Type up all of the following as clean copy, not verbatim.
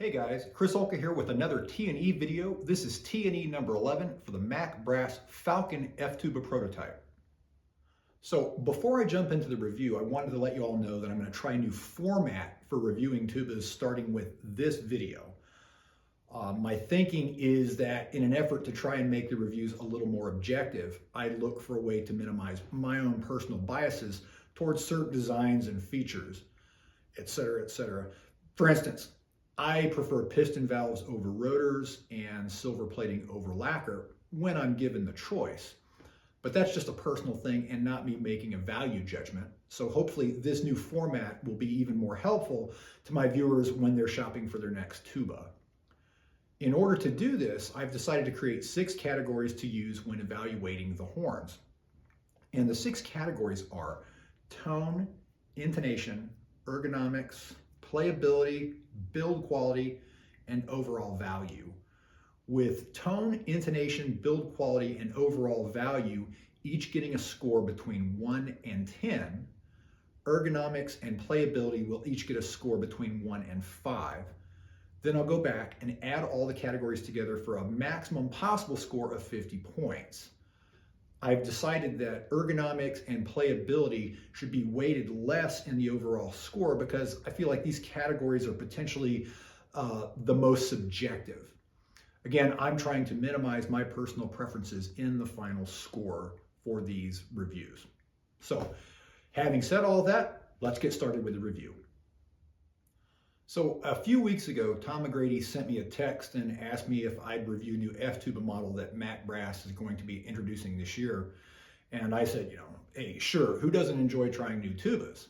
Hey guys, Chris Olka here with another T&E video. This is T&E number 11 for the Mack Brass Falcon F-tuba prototype. So before I jump into the review, I wanted to let you all know that I'm going to try a new format for reviewing tubas starting with this video. My thinking is that in an effort to try and make the reviews a little more objective, I look for a way to minimize my own personal biases towards certain designs and features, etc., etc. For instance, I prefer piston valves over rotors and silver plating over lacquer when I'm given the choice. But that's just a personal thing and not me making a value judgment. So hopefully this new format will be even more helpful to my viewers when they're shopping for their next tuba. In order to do this, I've decided to create 6 categories to use when evaluating the horns. And the 6 categories are tone, intonation, ergonomics, playability, build quality, and overall value. With tone, intonation, build quality, and overall value each getting a score between 1 and 10, ergonomics and playability will each get a score between 1 and 5. Then I'll go back and add all the categories together for a maximum possible score of 50 points. I've decided that ergonomics and playability should be weighted less in the overall score because I feel like these categories are potentially the most subjective. Again, I'm trying to minimize my personal preferences in the final score for these reviews. So, having said all of that, let's get started with the review. So a few weeks ago, Tom McGrady sent me a text and asked me if I'd review a new F-tuba model that Mack Brass is going to be introducing this year. And I said, hey, sure, who doesn't enjoy trying new tubas?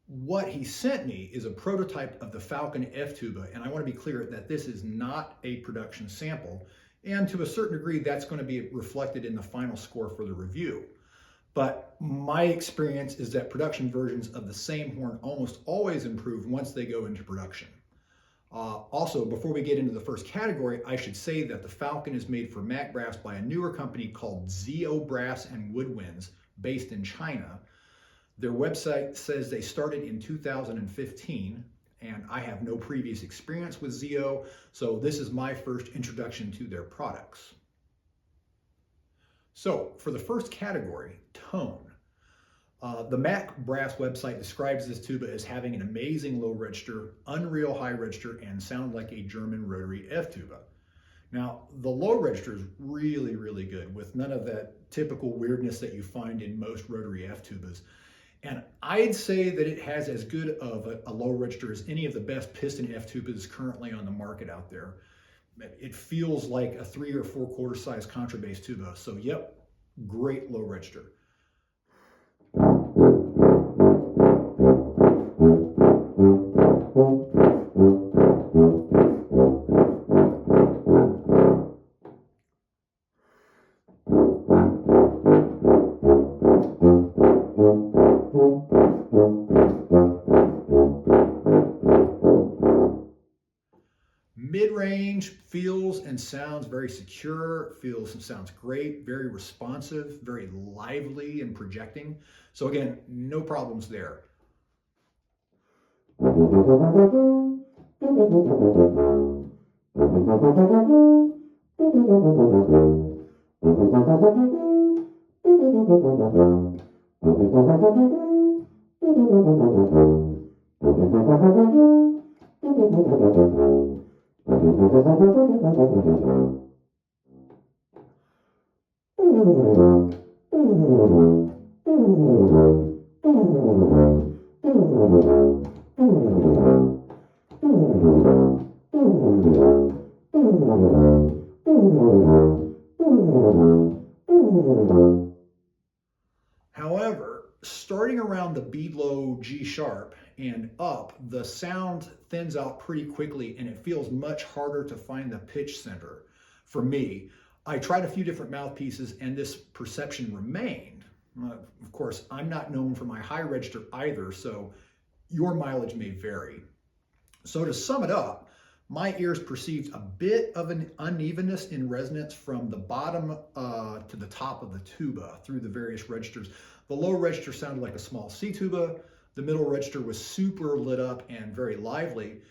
What he sent me is a prototype of the Falcon F-tuba, and I want to be clear that this is not a production sample, and to a certain degree, that's going to be reflected in the final score for the review. But my experience is that production versions of the same horn almost always improve once they go into production. Also, before we get into the first category, I should say that the Falcon is made for Mack Brass by a newer company called Zeo Brass and Woodwinds, based in China. Their website says they started in 2015, and I have no previous experience with Zeo, so this is my first introduction to their products. So for the first category, tone. The Mack Brass website describes this tuba as having an amazing low register, unreal high register, and sound like a German rotary F tuba. Now, the low register is really, really good with none of that typical weirdness that you find in most rotary F tubas. And I'd say that it has as good of a low register as any of the best piston F tubas currently on the market out there. It feels like a 3 or 4 quarter size contrabass tuba. So yep, great low register. Mid-range feels and sounds very secure, feels and sounds great, very responsive, very lively and projecting. So again, no problems there. However, starting around the B low G sharp and up, the sound thins out pretty quickly and it feels much harder to find the pitch center. For me, I tried a few different mouthpieces and this perception remained. Of course, I'm not known for my high register either, so your mileage may vary. So to sum it up, my ears perceived a bit of an unevenness in resonance from the bottom to the top of the tuba through the various registers. The low register sounded like a small C tuba. The middle register was super lit up and very lively.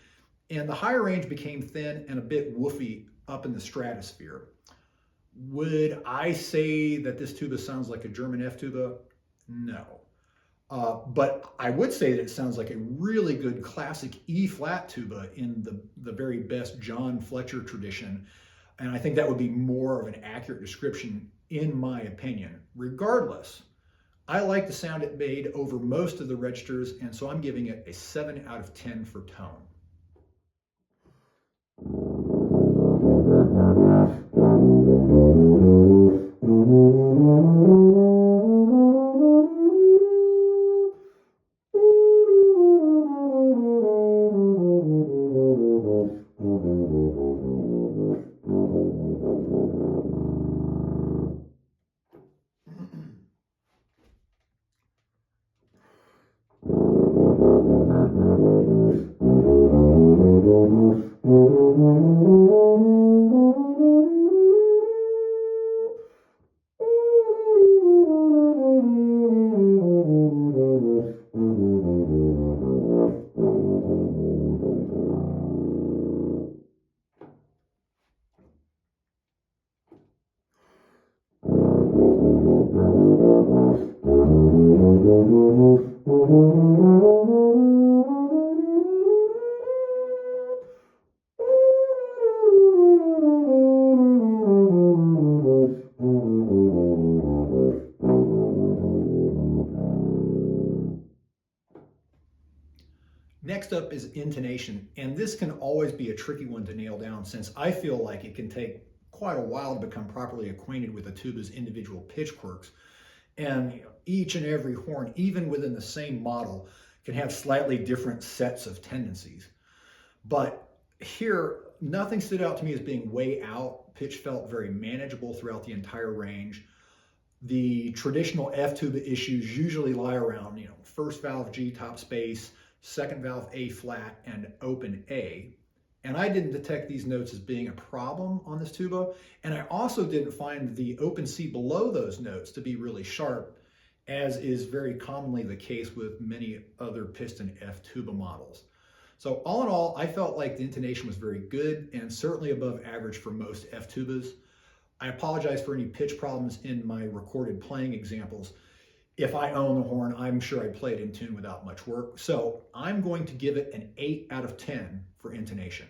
and the higher range became thin and a bit woofy up in the stratosphere. Would I say that this tuba sounds like a German F tuba? No. But I would say that it sounds like a really good classic E flat tuba in the very best John Fletcher tradition. And I think that would be more of an accurate description in my opinion. Regardless, I like the sound it made over most of the registers, and so I'm giving it a 7 out of 10 for tone. Next up is intonation, and this can always be a tricky one to nail down since I feel like it can take quite a while to become properly acquainted with a tuba's individual pitch quirks. And each and every horn, even within the same model, can have slightly different sets of tendencies. But here, nothing stood out to me as being way out. Pitch felt very manageable throughout the entire range. The traditional F tuba issues usually lie around, first valve G top space, second valve A flat, and open A. And I didn't detect these notes as being a problem on this tuba. And I also didn't find the open C below those notes to be really sharp, as is very commonly the case with many other piston F tuba models. So all in all, I felt like the intonation was very good and certainly above average for most F tubas. I apologize for any pitch problems in my recorded playing examples. If I own the horn, I'm sure I'd play it in tune without much work. So I'm going to give it an 8 out of 10 for intonation.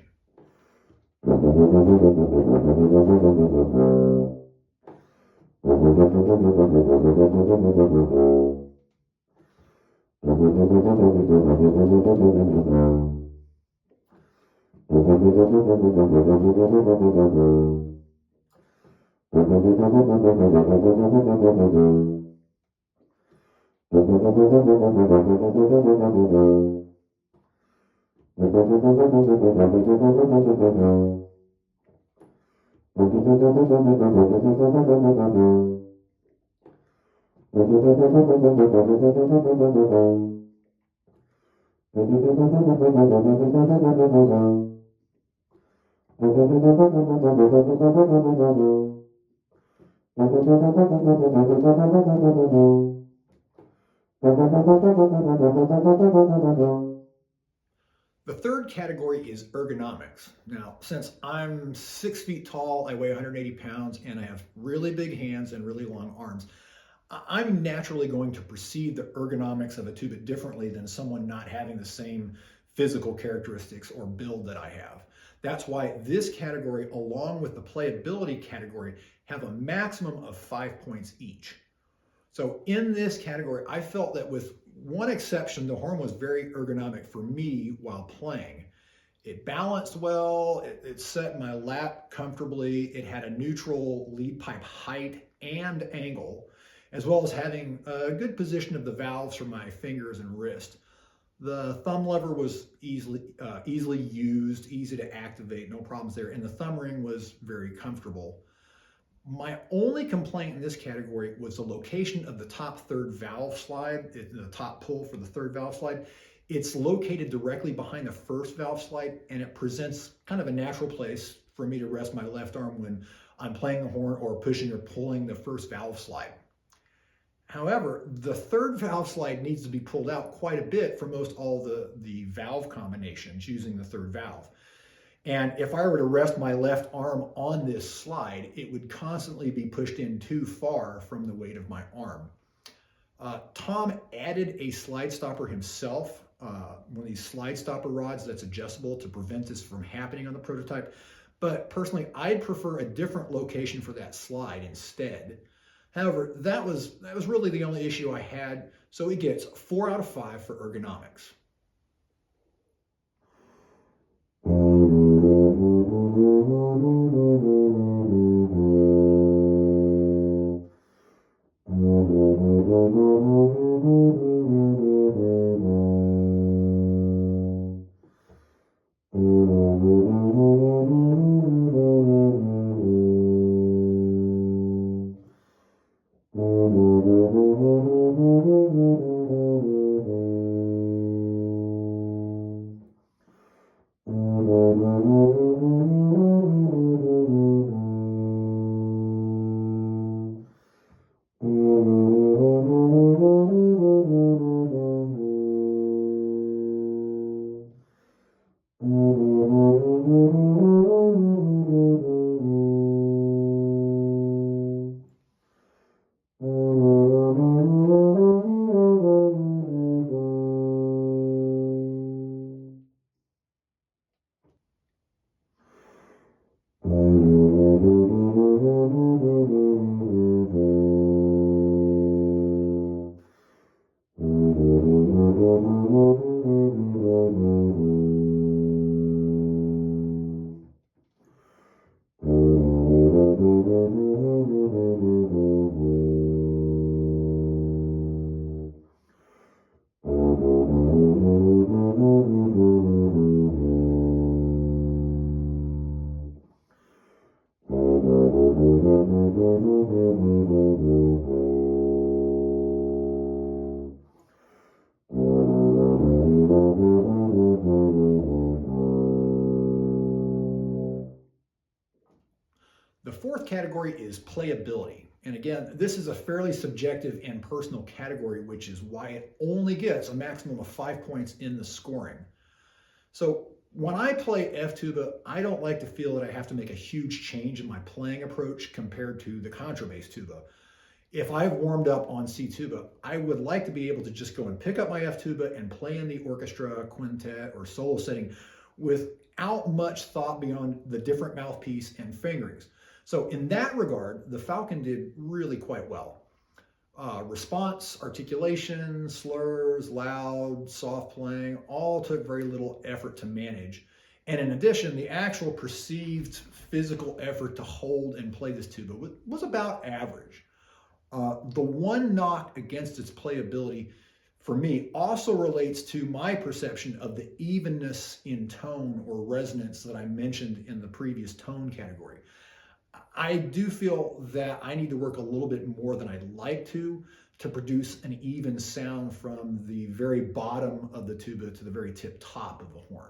The third category is ergonomics. Now, since I'm 6 feet tall, I weigh 180 pounds, and I have really big hands and really long arms, I'm naturally going to perceive the ergonomics of a tuba differently than someone not having the same physical characteristics or build that I have. That's why this category, along with the playability category, have a maximum of 5 points each. So in this category, I felt that with one exception, the horn was very ergonomic for me while playing. It balanced well, it set my lap comfortably, it had a neutral lead pipe height and angle, as well as having a good position of the valves for my fingers and wrist. The thumb lever was easily used, easy to activate, no problems there, and the thumb ring was very comfortable. My only complaint in this category was the location of the top third valve slide, the top pull for the third valve slide. It's located directly behind the first valve slide, and it presents kind of a natural place for me to rest my left arm when I'm playing the horn or pushing or pulling the first valve slide. However, the third valve slide needs to be pulled out quite a bit for most all the valve combinations using the third valve. And if I were to rest my left arm on this slide, it would constantly be pushed in too far from the weight of my arm. Tom added a slide stopper himself, one of these slide stopper rods that's adjustable to prevent this from happening on the prototype. But personally, I'd prefer a different location for that slide instead. However, that was really the only issue I had, so it gets 4 out of 5 for ergonomics. The fourth category is playability. And again, this is a fairly subjective and personal category, which is why it only gets a maximum of 5 points in the scoring. So when I play F-tuba, I don't like to feel that I have to make a huge change in my playing approach compared to the contrabass tuba. If I've warmed up on C-tuba, I would like to be able to just go and pick up my F-tuba and play in the orchestra, quintet, or solo setting without much thought beyond the different mouthpiece and fingerings. So in that regard, the Falcon did really quite well. Response, articulation, slurs, loud, soft playing, all took very little effort to manage. And in addition, the actual perceived physical effort to hold and play this tuba was about average. The one knock against its playability for me also relates to my perception of the evenness in tone or resonance that I mentioned in the previous tone category. I do feel that I need to work a little bit more than I'd like to produce an even sound from the very bottom of the tuba to the very tip top of the horn.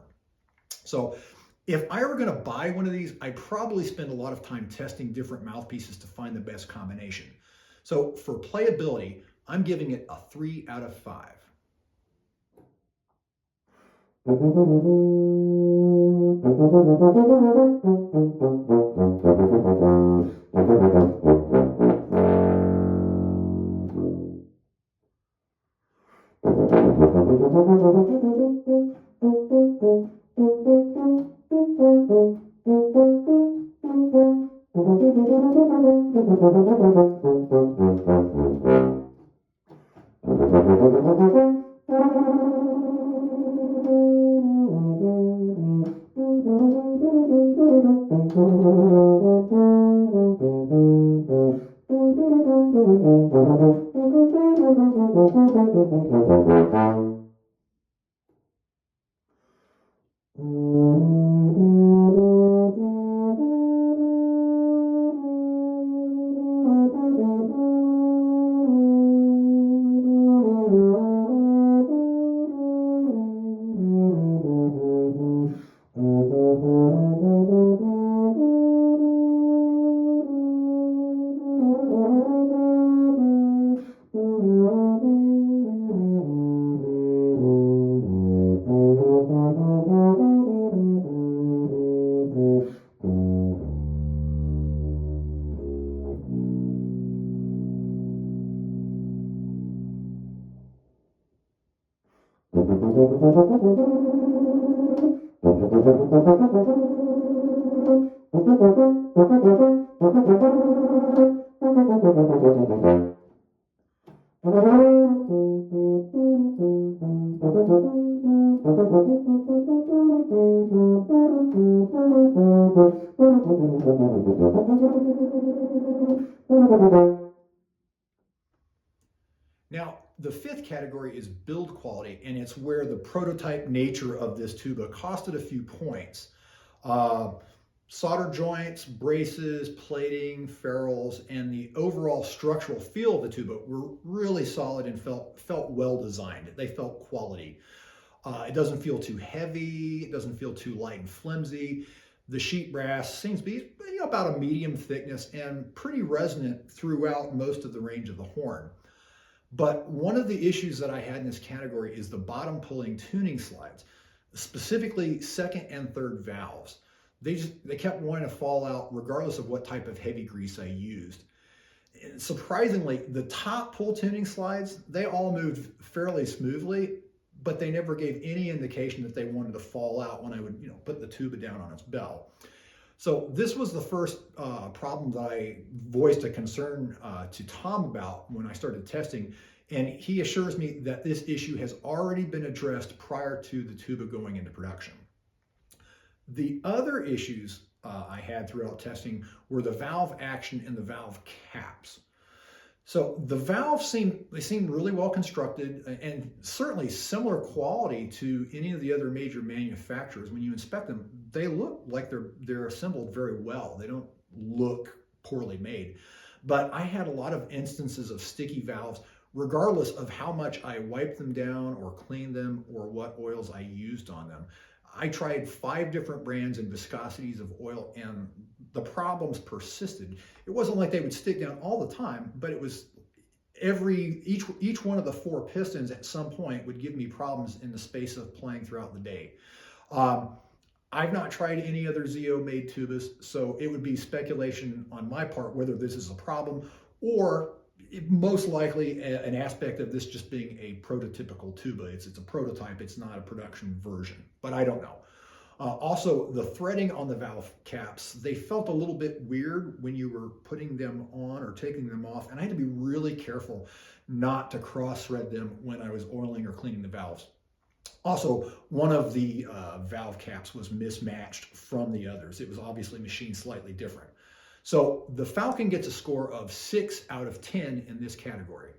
So if I were going to buy one of these, I'd probably spend a lot of time testing different mouthpieces to find the best combination. So for playability, I'm giving it a 3 out of 5. Now, the fifth category is build quality, and it's where the prototype nature of this tuba costed a few points. Uh, Solder joints, braces, plating, ferrules, and the overall structural feel of the tuba were really solid and felt well designed. They felt quality. It doesn't feel too heavy. It doesn't feel too light and flimsy. The sheet brass seems to be about a medium thickness and pretty resonant throughout most of the range of the horn. But one of the issues that I had in this category is the bottom pulling tuning slides, specifically second and third valves. They kept wanting to fall out regardless of what type of heavy grease I used. And surprisingly, the top pull tuning slides, they all moved fairly smoothly, but they never gave any indication that they wanted to fall out when I would, put the tuba down on its bell. So this was the first problem that I voiced a concern to Tom about when I started testing, and he assures me that this issue has already been addressed prior to the tuba going into production. The other issues I had throughout testing were the valve action and the valve caps. So the valves seemed really well constructed and certainly similar quality to any of the other major manufacturers. When you inspect them, they look like they're assembled very well. They don't look poorly made. But I had a lot of instances of sticky valves, regardless of how much I wiped them down or cleaned them or what oils I used on them. I tried 5 different brands and viscosities of oil, and the problems persisted. It wasn't like they would stick down all the time, but it was each one of the 4 pistons at some point would give me problems in the space of playing throughout the day. I've not tried any other Zeo made tubas, so it would be speculation on my part whether this is a problem or most likely an aspect of this just being a prototypical tuba. It's a prototype, it's not a production version, but I don't know. Also, the threading on the valve caps, they felt a little bit weird when you were putting them on or taking them off, and I had to be really careful not to cross-thread them when I was oiling or cleaning the valves. Also, one of the valve caps was mismatched from the others. It was obviously machined slightly different. So the Falcon gets a score of 6 out of 10 in this category.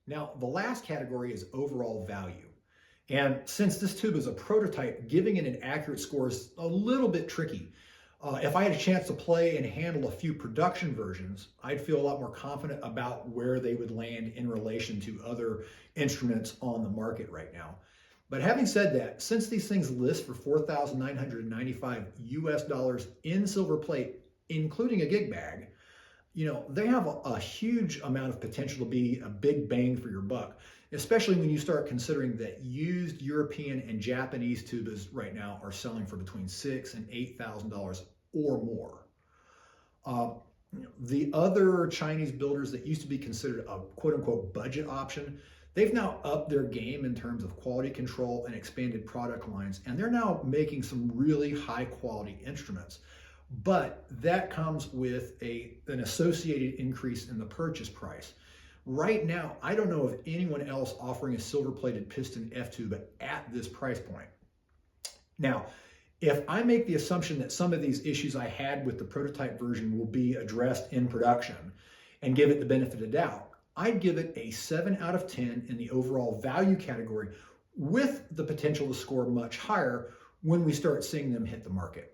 Now, the last category is overall value. And since this tube is a prototype, giving it an accurate score is a little bit tricky. If I had a chance to play and handle a few production versions, I'd feel a lot more confident about where they would land in relation to other instruments on the market right now. But having said that, since these things list for $4,995 US in silver plate, including a gig bag, they have a huge amount of potential to be a big bang for your buck, especially when you start considering that used European and Japanese tubas right now are selling for between $6,000 and $8,000 or more. The other Chinese builders that used to be considered a quote-unquote budget option, they've now upped their game in terms of quality control and expanded product lines, and they're now making some really high-quality instruments. but that comes with an associated increase in the purchase price. Right now, I don't know of anyone else offering a silver-plated piston F-tube at this price point. Now, if I make the assumption that some of these issues I had with the prototype version will be addressed in production and give it the benefit of doubt, I'd give it a 7 out of 10 in the overall value category, with the potential to score much higher when we start seeing them hit the market.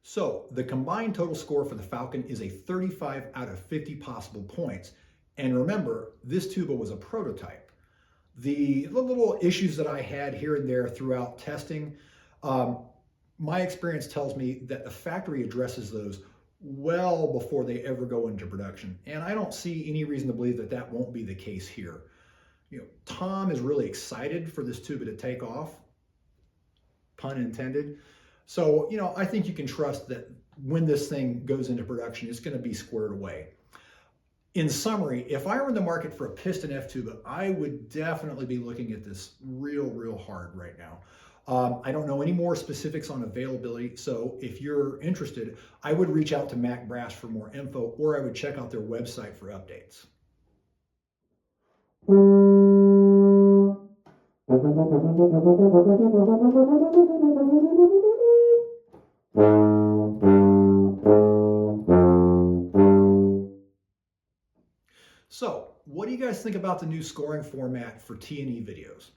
So the combined total score for the Falcon is a 35 out of 50 possible points. And remember, this tuba was a prototype. The little issues that I had here and there throughout testing, my experience tells me that the factory addresses those well before they ever go into production. And I don't see any reason to believe that that won't be the case here. Tom is really excited for this tuba to take off, pun intended. So, I think you can trust that when this thing goes into production, it's going to be squared away. In summary, if I were in the market for a piston F-tuba, I would definitely be looking at this real hard right now. I don't know any more specifics on availability, so if you're interested, I would reach out to Mack Brass for more info, or I would check out their website for updates. So, what do you guys think about the new scoring format for T&E videos?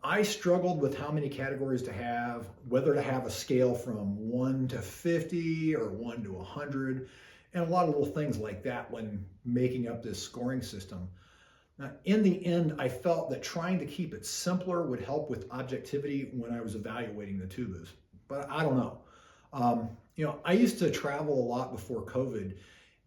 I struggled with how many categories to have, whether to have a scale from 1 to 50 or 1 to 100, and a lot of little things like that when making up this scoring system. Now, in the end, I felt that trying to keep it simpler would help with objectivity when I was evaluating the tubas, but I don't know. I used to travel a lot before COVID,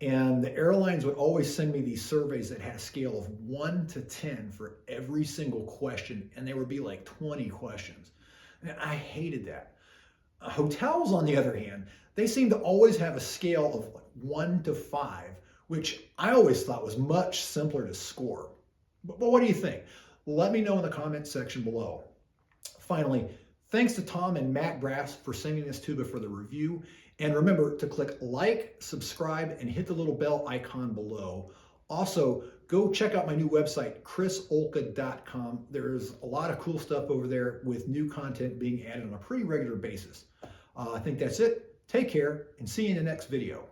and the airlines would always send me these surveys that had a scale of 1 to 10 for every single question, and there would be like 20 questions. And I hated that. Hotels, on the other hand, they seem to always have a scale of 1 to 5, which I always thought was much simpler to score. But what do you think? Let me know in the comments section below. Finally, thanks to Tom and Mack Brass for sending this tuba for the review. And remember to click like, subscribe, and hit the little bell icon below. Also, go check out my new website, chrisolka.com. There's a lot of cool stuff over there with new content being added on a pretty regular basis. I think that's it. Take care and see you in the next video.